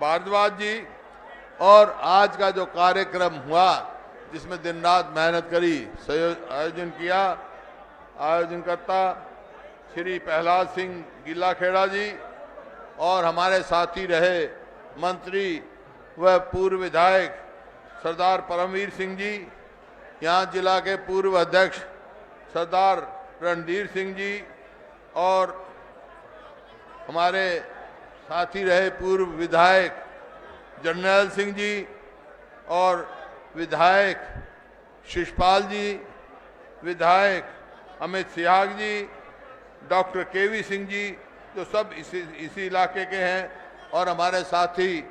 भारद्वाज जी, और आज का जो कार्यक्रम हुआ जिसमें दिन रात मेहनत करी, आयोजन किया, आयोजनकर्ता श्री प्रहलाद सिंह गिल्लाखेड़ा जी और हमारे साथी रहे मंत्री व पूर्व विधायक सरदार परमवीर सिंह जी, यहाँ जिला के पूर्व अध्यक्ष सरदार रणधीर सिंह जी और हमारे साथी रहे पूर्व विधायक जर्नैल सिंह जी और विधायक शिषपाल जी, विधायक अमित सिहाग जी, डॉक्टर केवी सिंह जी, जो सब इसी इलाके के हैं, और हमारे साथी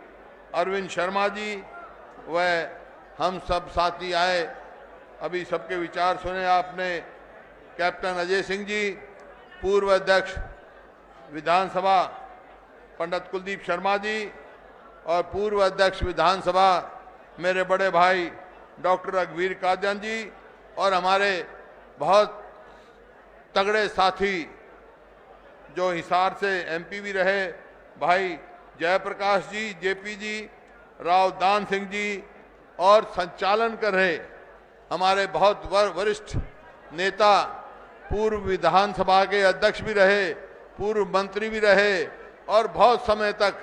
अरविंद शर्मा जी, वह हम सब साथी आए। अभी सबके विचार सुने आपने। कैप्टन अजय सिंह जी, पूर्व अध्यक्ष विधानसभा पंडित कुलदीप शर्मा जी और पूर्व अध्यक्ष विधानसभा मेरे बड़े भाई डॉक्टर रघुवीर काजन जी, और हमारे बहुत तगड़े साथी जो हिसार से एमपी भी रहे भाई जयप्रकाश जी, जेपी जी, राव दान सिंह जी, और संचालन कर रहे हमारे बहुत वरिष्ठ नेता, पूर्व विधानसभा के अध्यक्ष भी रहे, पूर्व मंत्री भी रहे और बहुत समय तक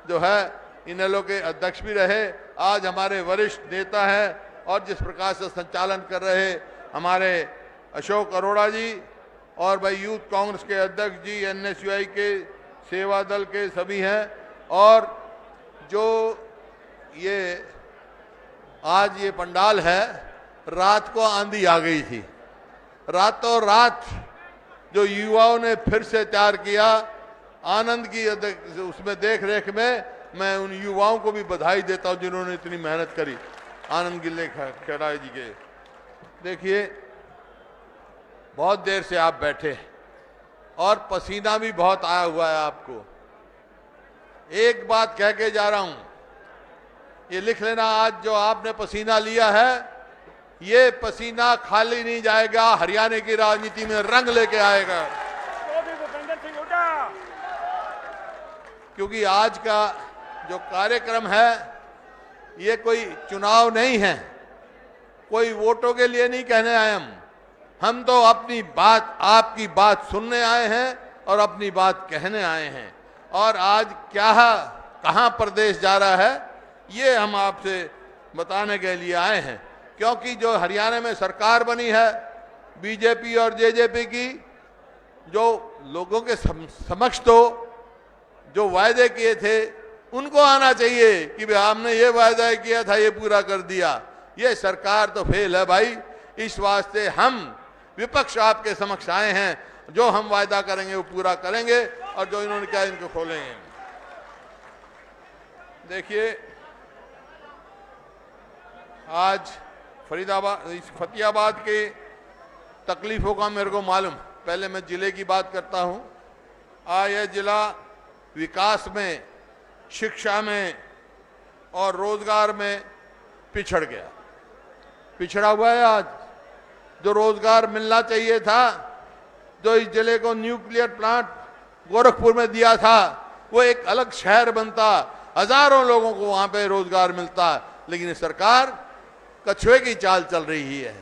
जो है इनेलो के अध्यक्ष भी रहे। आज हमारे वरिष्ठ नेता हैं और जिस प्रकार से संचालन कर रहे हमारे अशोक अरोड़ा जी, और भाई यूथ कांग्रेस के अध्यक्ष जी, एनएसयूआई के सेवा दल के सभी हैं। और जो ये आज ये पंडाल है, रात को आंधी आ गई थी, रातों रात जो युवाओं ने फिर से तैयार किया, आनंद की उसमें देख रेख में मैं उन युवाओं को भी बधाई देता हूं जिन्होंने इतनी मेहनत करी। आनंद गिल्लाखेड़ा जी के, देखिए बहुत देर से आप बैठे और पसीना भी बहुत आया हुआ है आपको। एक बात कह के जा रहा हूं, ये लिख लेना, आज जो आपने पसीना लिया है ये पसीना खाली नहीं जाएगा, हरियाणा की राजनीति में रंग लेके आएगा। क्योंकि आज का जो कार्यक्रम है ये कोई चुनाव नहीं है, कोई वोटों के लिए नहीं कहने आए हम तो अपनी बात, आपकी बात सुनने आए हैं और अपनी बात कहने आए हैं। और आज क्या कहां प्रदेश जा रहा है ये हम आपसे बताने के लिए आए हैं। क्योंकि जो हरियाणा में सरकार बनी है बीजेपी और जेजेपी की, जो लोगों के समक्ष तो जो वायदे किए थे उनको आना चाहिए कि भाई हमने ये वायदा किया था ये पूरा कर दिया। ये सरकार तो फेल है भाई। इस वास्ते हम विपक्ष आपके समक्ष आए हैं, जो हम वायदा करेंगे वो पूरा करेंगे और जो इन्होंने कहा इनको खोलेंगे। देखिए आज फतेहाबाद के तकलीफों का मेरे को मालूम, पहले मैं जिले की बात करता हूं। आज यह जिला विकास में, शिक्षा में और रोजगार में पिछड़ गया, पिछड़ा हुआ है। आज जो रोजगार मिलना चाहिए था, जो इस जिले को न्यूक्लियर प्लांट गोरखपुर में दिया था, वो एक अलग शहर बनता, हजारों लोगों को वहां पे रोजगार मिलता, लेकिन सरकार कछुए की चाल चल रही है।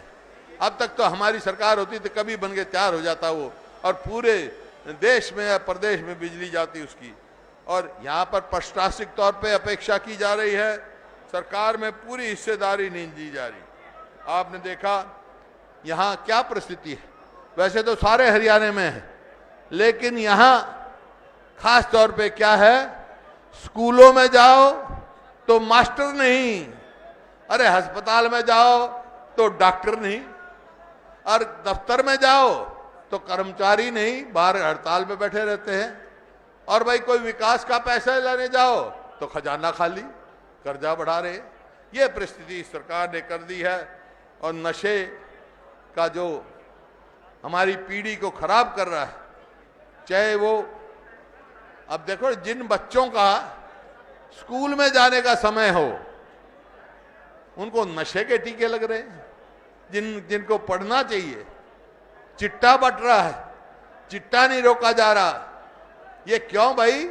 अब तक तो हमारी सरकार होती तो कभी बन के तैयार हो जाता वो, और पूरे देश में या प्रदेश में बिजली जाती उसकी। और यहाँ पर प्रशासनिक तौर पे अपेक्षा की जा रही है, सरकार में पूरी हिस्सेदारी नहीं दी जा रही। आपने देखा यहाँ क्या परिस्थिति है, वैसे तो सारे हरियाणा में है, लेकिन यहाँ खास तौर पे क्या है, स्कूलों में जाओ तो मास्टर नहीं, अरे अस्पताल में जाओ तो डॉक्टर नहीं, और दफ्तर में जाओ तो कर्मचारी नहीं, बाहर हड़ताल पे बैठे रहते हैं। और भाई कोई विकास का पैसा लेने जाओ तो खजाना खाली, कर्जा बढ़ा रहे। ये परिस्थिति सरकार ने कर दी है। और नशे का जो हमारी पीढ़ी को खराब कर रहा है, चाहे वो, अब देखो जिन बच्चों का स्कूल में जाने का समय हो उनको नशे के टीके लग रहे हैं, जिनको पढ़ना चाहिए। चिट्टा बट रहा है, चिट्टा नहीं रोका जा रहा। ये क्यों भाई?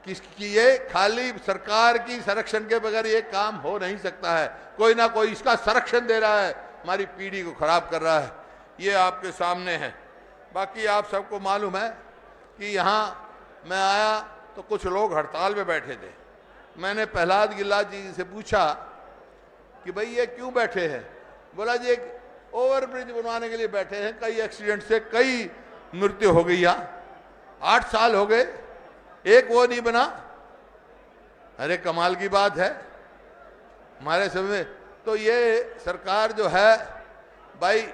किसकी, ये खाली सरकार की संरक्षण के बगैर ये काम हो नहीं सकता है। कोई ना कोई इसका संरक्षण दे रहा है, हमारी पीढ़ी को खराब कर रहा है। ये आपके सामने है। बाकी आप सबको मालूम है कि यहाँ मैं आया तो कुछ लोग हड़ताल पे बैठे थे। मैंने प्रहलाद गिल्ला जी से पूछा कि भाई ये क्यों बैठे हैं? बोला जी एक ओवर ब्रिज बनवाने के लिए बैठे हैं, कई एक्सीडेंट से कई मृत्यु हो गई यहाँ, 8 साल हो गए, एक वो नहीं बना। अरे कमाल की बात है हमारे समय में। तो ये सरकार जो है भाई,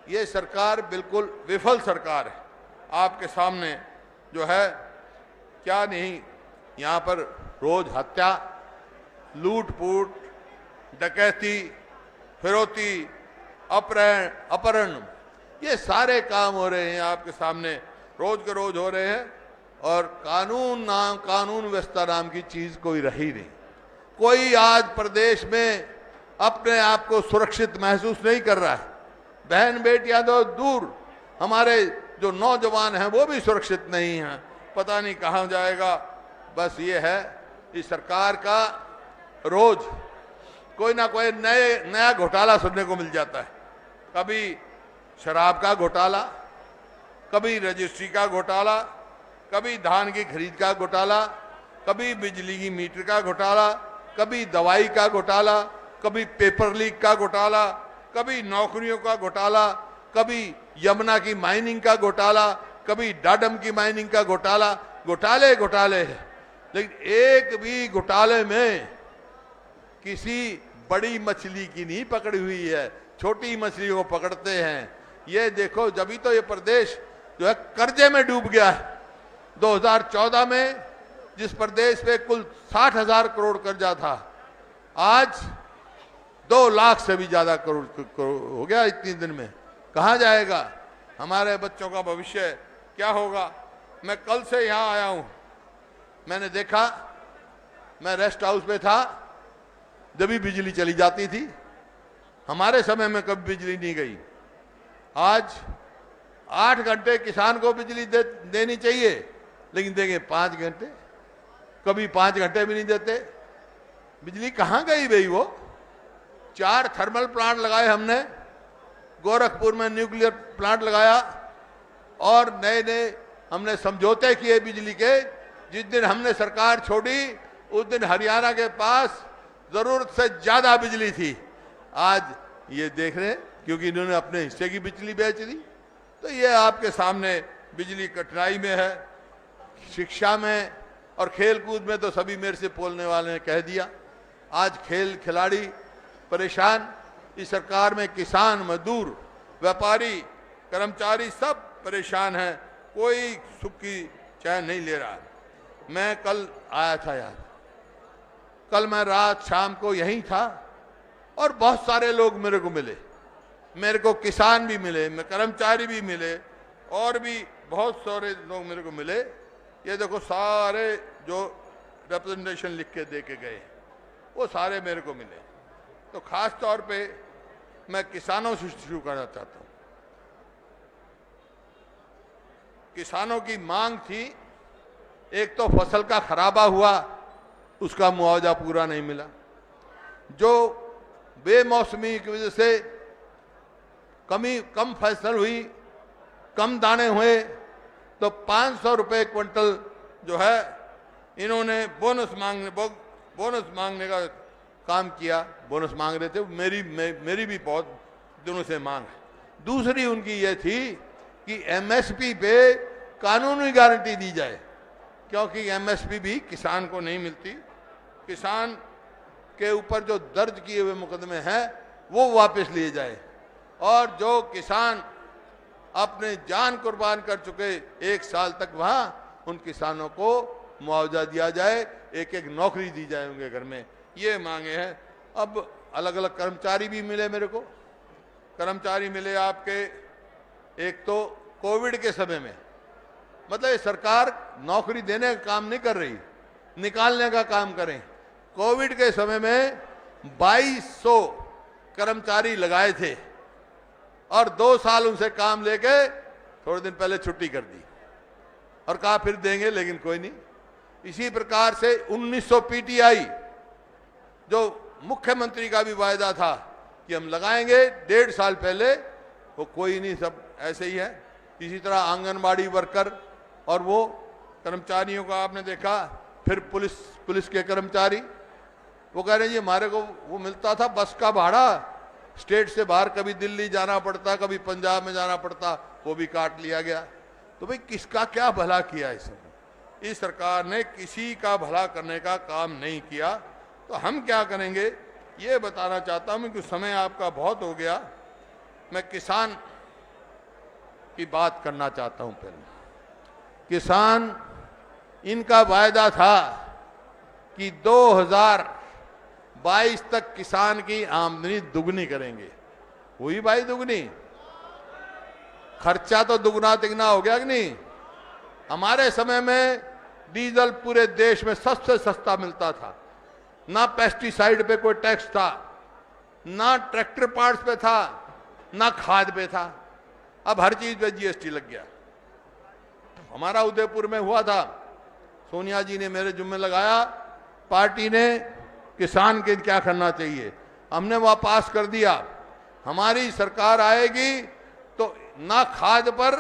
ये सरकार बिल्कुल विफल सरकार है। आपके सामने जो है क्या नहीं, यहाँ पर रोज हत्या, लूट-पूट, डकैती, फिरौती, अपहरण, ये सारे काम हो रहे हैं आपके सामने, रोज के रोज हो रहे हैं। और कानून व्यवस्था नाम की चीज कोई रही नहीं। कोई आज प्रदेश में अपने आप को सुरक्षित महसूस नहीं कर रहा है। बहन बेटियां तो दूर, हमारे जो नौजवान हैं वो भी सुरक्षित नहीं हैं। पता नहीं कहां जाएगा। बस ये है इस सरकार का, रोज कोई ना कोई नया घोटाला सुनने को मिल जाता है। कभी शराब का घोटाला, कभी रजिस्ट्री का घोटाला, कभी धान की खरीद का घोटाला, कभी बिजली की मीटर का घोटाला, कभी दवाई का घोटाला, कभी पेपर लीक का घोटाला, कभी नौकरियों का घोटाला, कभी यमुना की माइनिंग का घोटाला, कभी डाडम की माइनिंग का घोटाला। घोटाले है, लेकिन एक भी घोटाले में किसी बड़ी मछली की नहीं पकड़ी हुई है, छोटी मछलियों को पकड़ते हैं। ये देखो, जब तो ये प्रदेश जो है कर्जे में डूब गया है। 2014 में जिस प्रदेश पे कुल 60,000 करोड़ कर्जा था, आज 2 लाख से भी ज्यादा करोड़ हो गया इतने दिन में। कहां जाएगा हमारे बच्चों का भविष्य, क्या होगा? मैं कल से यहां आया हूं, मैंने देखा, मैं रेस्ट हाउस में था जब भी बिजली चली जाती थी। हमारे समय में कभी बिजली नहीं गई। आज 8 घंटे किसान को बिजली देनी चाहिए, लेकिन देंगे 5 घंटे, कभी 5 घंटे भी नहीं देते। बिजली कहां गई भाई? वो 4 थर्मल प्लांट लगाए हमने, गोरखपुर में न्यूक्लियर प्लांट लगाया, और नए हमने समझौते किए बिजली के। जिस दिन हमने सरकार छोड़ी उस दिन हरियाणा के पास जरूरत से ज्यादा बिजली थी। आज ये देख रहे हैं, क्योंकि इन्होंने अपने हिस्से की बिजली बेच दी। तो ये आपके सामने बिजली कठिनाई में है, शिक्षा में और खेलकूद में तो सभी मेरे से बोलने वाले ने कह दिया। आज खेल खिलाड़ी परेशान, इस सरकार में किसान, मजदूर, व्यापारी, कर्मचारी सब परेशान हैं। कोई सुख की चैन नहीं ले रहा। मैं कल आया था यार, कल मैं रात शाम को यहीं था और बहुत सारे लोग मेरे को मिले। मेरे को किसान भी मिले, कर्मचारी भी मिले, और भी बहुत सारे लोग मेरे को मिले। ये देखो सारे जो रिप्रेजेंटेशन लिख के दे के गए वो सारे मेरे को मिले। तो खास तौर पे मैं किसानों से शुरू करना चाहता हूं। किसानों की मांग थी, एक तो फसल का खराबा हुआ, उसका मुआवजा पूरा नहीं मिला। जो बेमौसमी की वजह से कम फसल हुई, कम दाने हुए, तो 500 रुपए क्विंटल जो है इन्होंने बोनस मांगने का काम किया। बोनस मांग रहे थे, मेरी भी बहुत दिनों से मांग है। दूसरी उनकी ये थी कि एमएसपी पे कानूनी गारंटी दी जाए, क्योंकि एमएसपी भी किसान को नहीं मिलती। किसान के ऊपर जो दर्ज किए हुए मुकदमे हैं वो वापस लिए जाए, और जो किसान अपने जान कुर्बान कर चुके 1 साल तक, वहां उन किसानों को मुआवजा दिया जाए, एक नौकरी दी जाए उनके घर में। ये मांगे हैं। अब अलग अलग कर्मचारी भी मिले मेरे को। कर्मचारी मिले आपके, एक तो कोविड के समय में, मतलब ये सरकार नौकरी देने का काम नहीं कर रही, निकालने का काम करें। कोविड के समय में 2200 कर्मचारी लगाए थे और 2 साल उनसे काम लेके थोड़े दिन पहले छुट्टी कर दी और कहा फिर देंगे, लेकिन कोई नहीं। इसी प्रकार से 1900 पीटीआई जो मुख्यमंत्री का भी वायदा था कि हम लगाएंगे 1.5 साल पहले, वो कोई नहीं, सब ऐसे ही है। इसी तरह आंगनबाड़ी वर्कर और वो कर्मचारियों का आपने देखा, फिर पुलिस के कर्मचारी वो कह रहे हैं जी हमारे को वो मिलता था बस का भाड़ा, स्टेट से बाहर कभी दिल्ली जाना पड़ता, कभी पंजाब में जाना पड़ता, वो भी काट लिया गया। तो भाई किसका क्या भला किया इसने? इस सरकार ने किसी का भला करने का काम नहीं किया। तो हम क्या करेंगे ये बताना चाहता हूं कि समय आपका बहुत हो गया। मैं किसान की बात करना चाहता हूं। पहले किसान, इनका वायदा था कि 2022 तक किसान की आमदनी दुगनी करेंगे। हुई भाई दुगनी? खर्चा तो दुगना तिगना हो गया कि नहीं? हमारे समय में डीजल पूरे देश में सबसे सस्ता मिलता था, ना पेस्टिसाइड पे कोई टैक्स था, ना ट्रैक्टर पार्ट्स पे था, ना खाद पे था। अब हर चीज पे जीएसटी लग गया। हमारा उदयपुर में हुआ था, सोनिया जी ने मेरे जुम्मे लगाया, पार्टी ने किसान के क्या करना चाहिए, हमने वह पास कर दिया। हमारी सरकार आएगी तो ना खाद पर,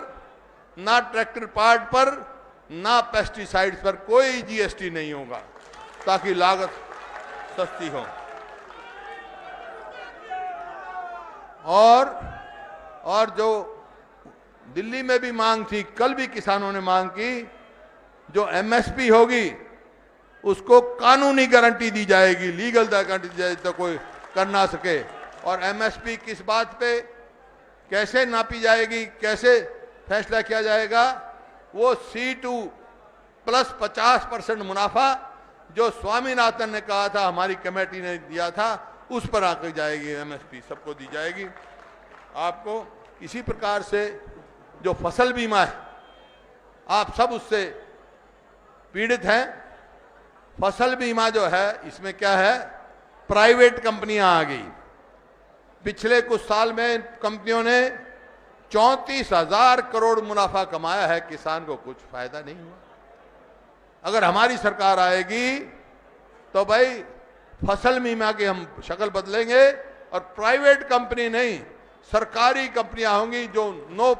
ना ट्रैक्टर पार्ट पर, ना पेस्टिसाइड्स पर कोई जीएसटी नहीं होगा, ताकि लागत सस्ती हो। और जो दिल्ली में भी मांग थी, कल भी किसानों ने मांग की, जो एमएसपी होगी उसको कानूनी गारंटी दी जाएगी, लीगल गारंटी दी जाएगी, तो कोई कर ना सके। और एमएसपी किस बात पे, कैसे नापी जाएगी, कैसे फैसला किया जाएगा? वो C2 प्लस 50% मुनाफा जो स्वामीनाथन ने कहा था, हमारी कमेटी ने दिया था, उस पर आकर जाएगी एमएसपी, सबको दी जाएगी। आपको इसी प्रकार से जो फसल बीमा है, आप सब उससे पीड़ित हैं। फसल बीमा जो है, इसमें क्या है, प्राइवेट कंपनियां आ गई। पिछले कुछ साल में कंपनियों ने 34,000 करोड़ मुनाफा कमाया है, किसान को कुछ फायदा नहीं हुआ। अगर हमारी सरकार आएगी तो भाई फसल बीमा की हम शक्ल बदलेंगे, और प्राइवेट कंपनी नहीं, सरकारी कंपनियां होंगी जो नो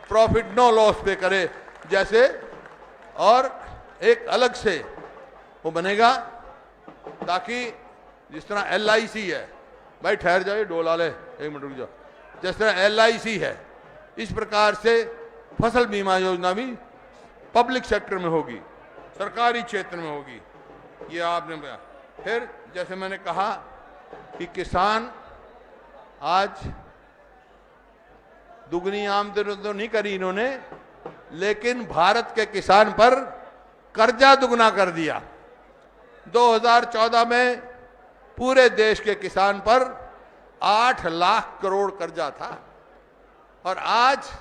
प्रॉफिट नो लॉस पे करे जैसे, और एक अलग से वो बनेगा, ताकि जिस तरह LIC है, भाई ठहर जाइए डोला ले, 1 मिनट रुक जाओ, जिस तरह LIC है, इस प्रकार से फसल बीमा योजना भी पब्लिक सेक्टर में होगी, सरकारी क्षेत्र में होगी। ये आपने फिर जैसे मैंने कहा कि किसान आज दुगनी आमदनी तो नहीं करी इन्होंने, लेकिन भारत के किसान पर कर्जा दुगना कर दिया। 2014 में पूरे देश के किसान पर 8 लाख करोड़ कर्जा था, और आज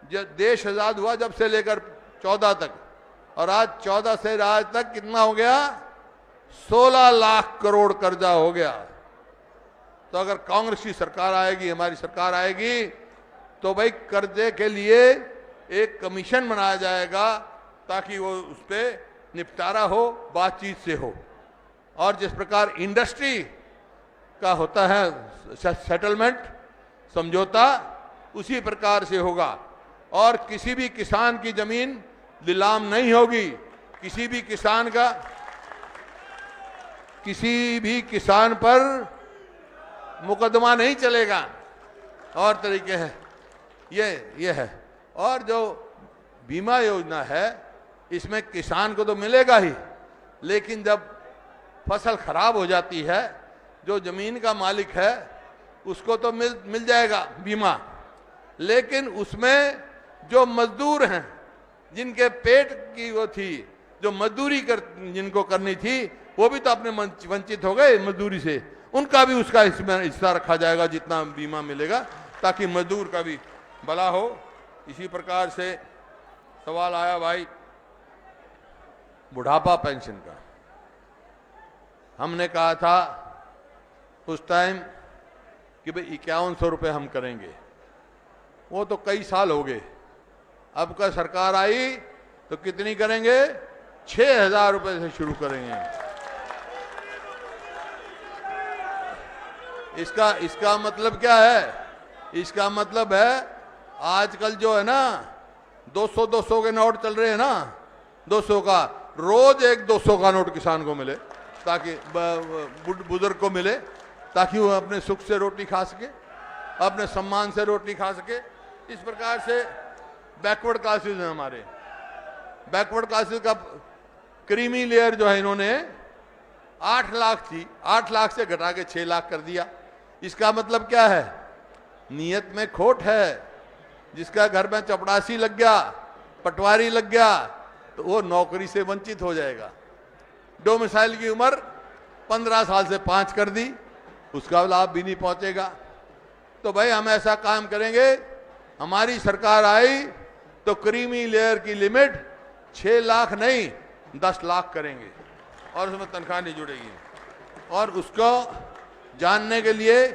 जब देश आजाद हुआ, जब से लेकर 14 तक, और आज 14 से आज तक कितना हो गया, 16 लाख करोड़ कर्जा हो गया। तो अगर कांग्रेस की सरकार आएगी, हमारी सरकार आएगी, तो भाई कर्जे के लिए एक कमीशन बनाया जाएगा, ताकि वो उस पर निपटारा हो, बातचीत से हो। और जिस प्रकार इंडस्ट्री का होता है सेटलमेंट, समझौता, उसी प्रकार से होगा। और किसी भी किसान की जमीन नीलाम नहीं होगी, किसी भी किसान पर मुकदमा नहीं चलेगा, और तरीके हैं ये है। और जो बीमा योजना है, इसमें किसान को तो मिलेगा ही, लेकिन जब फसल खराब हो जाती है, जो जमीन का मालिक है उसको तो मिल जाएगा बीमा, लेकिन उसमें जो मजदूर हैं, जिनके पेट की वो थी, जो मजदूरी जिनको करनी थी, वो भी तो अपने वंचित हो गए मजदूरी से, उनका भी उसका इसमें हिस्सा रखा जाएगा जितना बीमा मिलेगा, ताकि मजदूर का भी भला हो। इसी प्रकार से सवाल आया भाई बुढ़ापा पेंशन का। हमने कहा था उस टाइम कि भाई 5100 रुपये हम करेंगे, वो तो कई साल हो गए। अब का सरकार आई तो कितनी करेंगे, 6,000 रुपए से शुरू करेंगे। इसका मतलब क्या है? इसका मतलब है आजकल जो है ना 200 के नोट चल रहे हैं ना, 200 का, रोज एक 200 का नोट किसान को मिले, ताकि बुजुर्ग को मिले, ताकि वो अपने सुख से रोटी खा सके, अपने सम्मान से रोटी खा सके। इस प्रकार से बैकवर्ड क्लासेज हैं हमारे। बैकवर्ड क्लासेज का क्रीमी लेयर जो है इन्होंने 8 लाख थी, 8 लाख से घटा के 6 लाख कर दिया। इसका मतलब क्या है? नीयत में खोट है। जिसका घर में चपड़ासी लग गया, पटवारी लग गया, तो वो नौकरी से वंचित हो जाएगा। डोमिसाइल की उम्र 15 साल से 5 कर दी, उसका लाभ भी नहीं पहुंचेगा। तो भाई हम ऐसा काम करेंगे, हमारी सरकार आई तो क्रीमी लेयर की लिमिट 6 लाख नहीं 10 लाख करेंगे, और उसमें तनख्वाह नहीं जुड़ेगी। और उसको जानने के लिए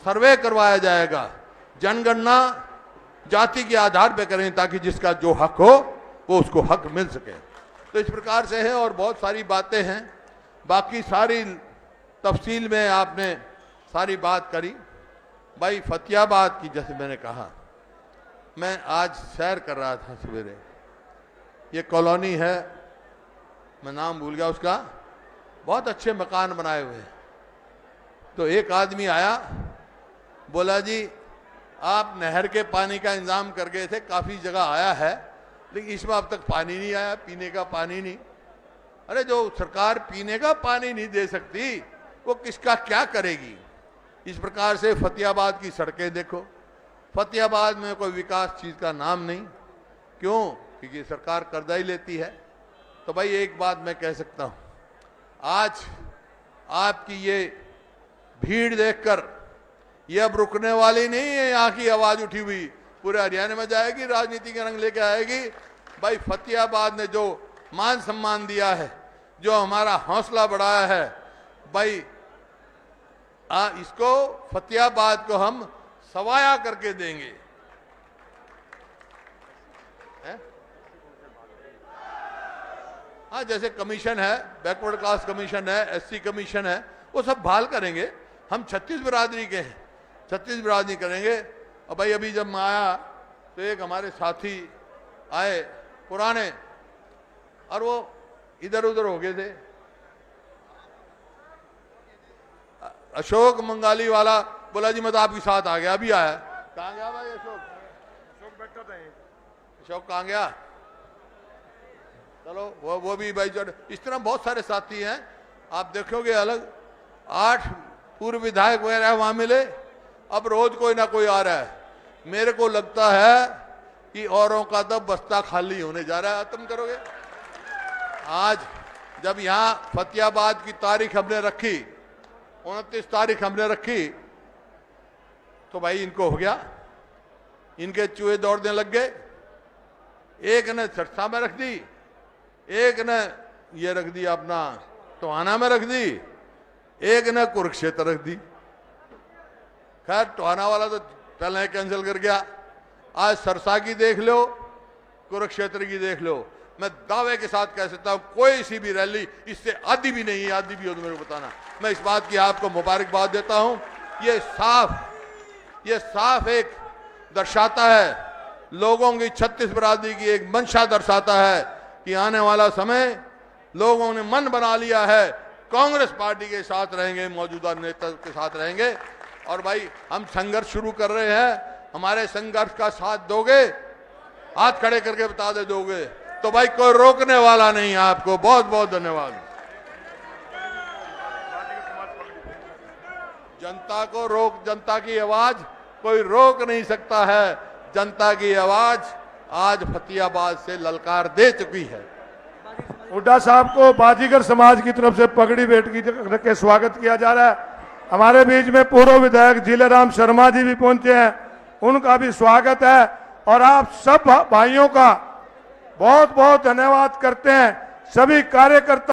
सर्वे करवाया जाएगा। जनगणना जाति के आधार पर करें, ताकि जिसका जो हक हो वो उसको हक मिल सके। तो इस प्रकार से है, और बहुत सारी बातें हैं। बाकी सारी तफसील में आपने सारी बात करी। भाई फतियाबाद की, जैसे मैंने कहा, मैं आज सैर कर रहा था सवेरे, ये कॉलोनी है, मैं नाम भूल गया उसका, बहुत अच्छे मकान बनाए हुए हैं। तो एक आदमी आया, बोला जी आप नहर के पानी का इंतजाम कर गए थे, काफी जगह आया है, लेकिन इसमें अब तक पानी नहीं आया, पीने का पानी नहीं। अरे जो सरकार पीने का पानी नहीं दे सकती, वो किसका क्या करेगी? इस प्रकार से फतियाबाद की सड़कें देखो, फतियाबाद में कोई विकास चीज का नाम नहीं। क्यों? क्योंकि सरकार कर्जा ही लेती है। तो भाई एक बात मैं कह सकता हूं, आज आपकी ये भीड़ देखकर ये अब रुकने वाली नहीं है। यहाँ की आवाज उठी हुई पूरे हरियाणा में जाएगी, राजनीति के रंग लेके आएगी। भाई फतियाबाद ने जो मान सम्मान दिया है, जो हमारा हौसला बढ़ाया है, भाई इसको फतियाबाद को हम सवाया करके देंगे। हाँ, जैसे कमीशन है, बैकवर्ड क्लास कमीशन है, एससी कमीशन है, वो सब बहाल करेंगे। हम 36 बिरादरी के हैं, 36 बिरादरी करेंगे। और भाई अभी जब मैं आया तो एक हमारे साथी आए पुराने, और वो इधर उधर हो गए थे। अशोक मंगाली वाला बोला जी मैं तो आपके साथ आ गया, अभी आया। कहाँ गया भाई अशोक? अशोक बैठा था। अशोक कहाँ गया? चलो वो भी भाई, इस तरह बहुत सारे साथी हैं, आप देखोगे। अलग 8 पूर्व विधायक वगैरह वहां मिले, अब रोज कोई ना कोई आ रहा है। मेरे को लगता है कि औरों का तो बस्ता खाली होने जा रहा है। तुम करोगे? आज जब यहां फतियाबाद की तारीख हमने रखी, 29 तारीख हमने रखी, तो भाई इनको हो गया, इनके चूहे दौड़ने लग गए। एक ने सरसा में रख दी, एक ने ये रख दी अपना टोहाना में रख दी, एक ने कुरुक्षेत्र रख दी। खैर टोहाना वाला तो पहले कैंसिल कर गया। आज सरसा की देख लो, कुरुक्षेत्र की देख लो। मैं दावे के साथ कह सकता हूं कोई सी भी रैली इससे आधी भी नहीं है, आधी भी हो तो मेरे को बताना। मैं इस बात की आपको मुबारकबाद देता हूं। ये साफ एक दर्शाता है, लोगों की 36 बिरादरी की एक मंशा दर्शाता है कि आने वाला समय लोगों ने मन बना लिया है, कांग्रेस पार्टी के साथ रहेंगे, मौजूदा नेता के साथ रहेंगे। और भाई हम संघर्ष शुरू कर रहे हैं, हमारे संघर्ष का साथ दोगे? हाथ खड़े करके बता दे दोगे तो भाई कोई रोकने वाला नहीं है आपको। बहुत बहुत धन्यवाद। जनता की आवाज कोई रोक नहीं सकता है। जनता की आवाज आज फतियाबाद से ललकार दे चुकी है। हुड्डा साहब को बाजीगर समाज की तरफ से पगड़ी भेंट की रख के स्वागत किया जा रहा है। हमारे बीच में पूर्व विधायक जिलेराम शर्मा जी भी पहुंचे हैं, उनका भी स्वागत है। और आप सब भाइयों का बहुत बहुत धन्यवाद करते हैं। सभी कार्यकर्ता